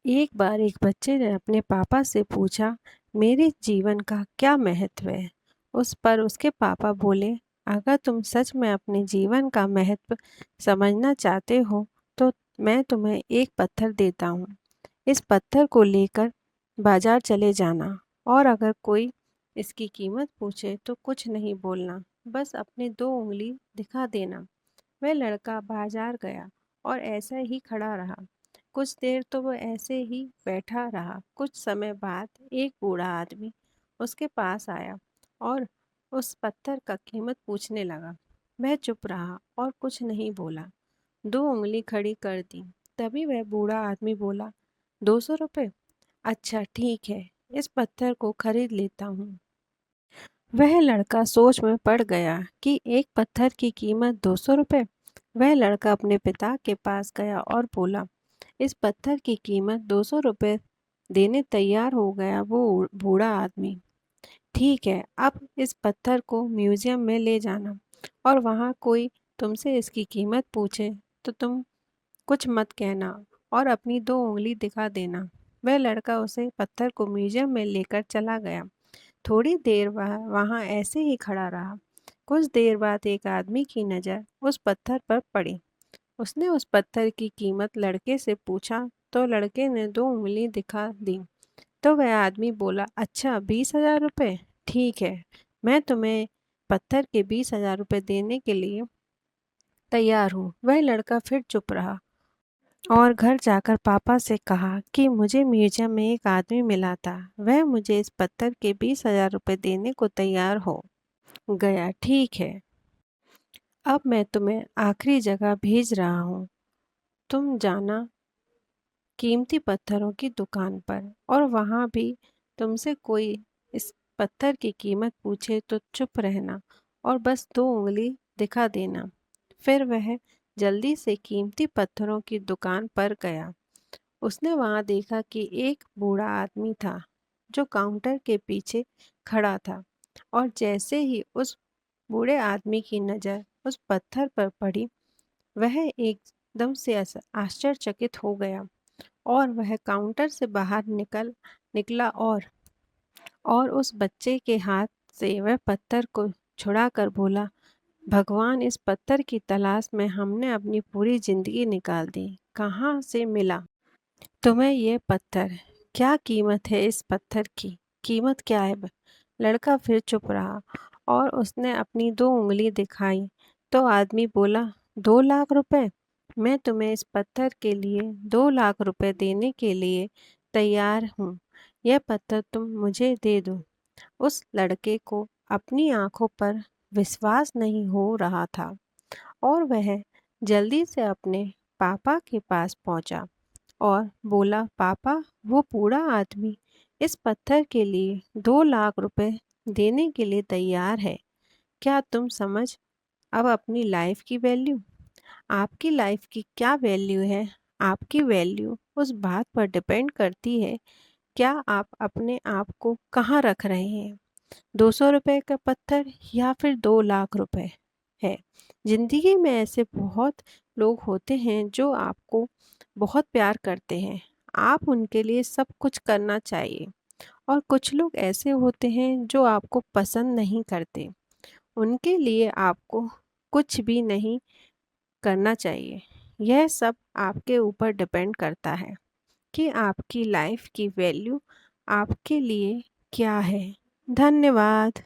एक बार एक बच्चे ने अपने पापा से पूछा, मेरे जीवन का क्या महत्व है। उस पर उसके पापा बोले, अगर तुम सच में अपने जीवन का महत्व समझना चाहते हो तो मैं तुम्हें एक पत्थर देता हूँ। इस पत्थर को लेकर बाजार चले जाना और अगर कोई इसकी कीमत पूछे तो कुछ नहीं बोलना, बस अपनी दो उंगली दिखा देना। वह लड़का बाजार गया और ऐसा ही खड़ा रहा। कुछ देर तो वो ऐसे ही बैठा रहा। कुछ समय बाद एक बूढ़ा आदमी उसके पास आया और उस पत्थर का कीमत पूछने लगा। वह चुप रहा और कुछ नहीं बोला। दो उंगली खड़ी कर दी। तभी वह बूढ़ा आदमी बोला, 200 रुपये? अच्छा ठीक है, इस पत्थर को खरीद लेता हूँ। वह लड़का सोच में पड़ गया कि एक पत्थर की कीमत 200 रुपये। वह लड़का अपने पिता के पास गया और बोला, इस पत्थर की कीमत 200 रुपये देने तैयार हो गया वो बूढ़ा आदमी। ठीक है, अब इस पत्थर को म्यूजियम में ले जाना और वहाँ कोई तुमसे इसकी कीमत पूछे तो तुम कुछ मत कहना और अपनी दो उंगली दिखा देना। वह लड़का उसे पत्थर को म्यूजियम में लेकर चला गया। थोड़ी देर वह वहाँ ऐसे ही खड़ा रहा। कुछ देर बाद एक आदमी की नज़र उस पत्थर पर पड़ी। उसने उस पत्थर की कीमत लड़के से पूछा तो लड़के ने दो उंगली दिखा दी। तो वह आदमी बोला, अच्छा 20,000 रुपये? ठीक है, मैं तुम्हें पत्थर के 20,000 रुपये देने के लिए तैयार हूँ। वह लड़का फिर चुप रहा और घर जाकर पापा से कहा कि मुझे म्यूजियम में एक आदमी मिला था। वह मुझे इस पत्थर के 20,000 रुपये देने को तैयार हो गया। ठीक है, अब मैं तुम्हें आखिरी जगह भेज रहा हूँ। तुम जाना कीमती पत्थरों की दुकान पर और वहाँ भी तुमसे कोई इस पत्थर की कीमत पूछे तो चुप रहना और बस दो उंगली दिखा देना। फिर वह जल्दी से कीमती पत्थरों की दुकान पर गया। उसने वहाँ देखा कि एक बूढ़ा आदमी था जो काउंटर के पीछे खड़ा था और जैसे ही उस बूढ़े आदमी की नज़र उस पत्थर पर पड़ी, वह एकदम से आश्चर्यचकित हो गया और वह काउंटर से बाहर निकला और उस बच्चे के हाथ से वह पत्थर को छुड़ाकर बोला, भगवान, इस पत्थर की तलाश में हमने अपनी पूरी जिंदगी निकाल दी। कहाँ से मिला तुम्हें ये पत्थर? क्या कीमत है इस पत्थर की? कीमत क्या है? लड़का फिर चुप रहा और उसने अपनी दो उंगली दिखाई तो आदमी बोला, 2 लाख रुपए? मैं तुम्हें इस पत्थर के लिए 2 लाख रुपए देने के लिए तैयार हूँ। यह पत्थर तुम मुझे दे दो। उस लड़के को अपनी आंखों पर विश्वास नहीं हो रहा था और वह जल्दी से अपने पापा के पास पहुंचा और बोला, पापा, वो बूढ़ा आदमी इस पत्थर के लिए 2 लाख रुपए देने के लिए तैयार है। क्या तुम समझ अब अपनी लाइफ की वैल्यू? आपकी लाइफ की क्या वैल्यू है? आपकी वैल्यू उस बात पर डिपेंड करती है क्या आप अपने आप को कहाँ रख रहे हैं, 200 रुपये का पत्थर या फिर 2 लाख रुपए है। जिंदगी में ऐसे बहुत लोग होते हैं जो आपको बहुत प्यार करते हैं। आप उनके लिए सब कुछ करना चाहिए और कुछ लोग ऐसे होते हैं जो आपको पसंद नहीं करते। उनके लिए आपको कुछ भी नहीं करना चाहिए। यह सब आपके ऊपर डिपेंड करता है कि आपकी लाइफ की वैल्यू आपके लिए क्या है। धन्यवाद।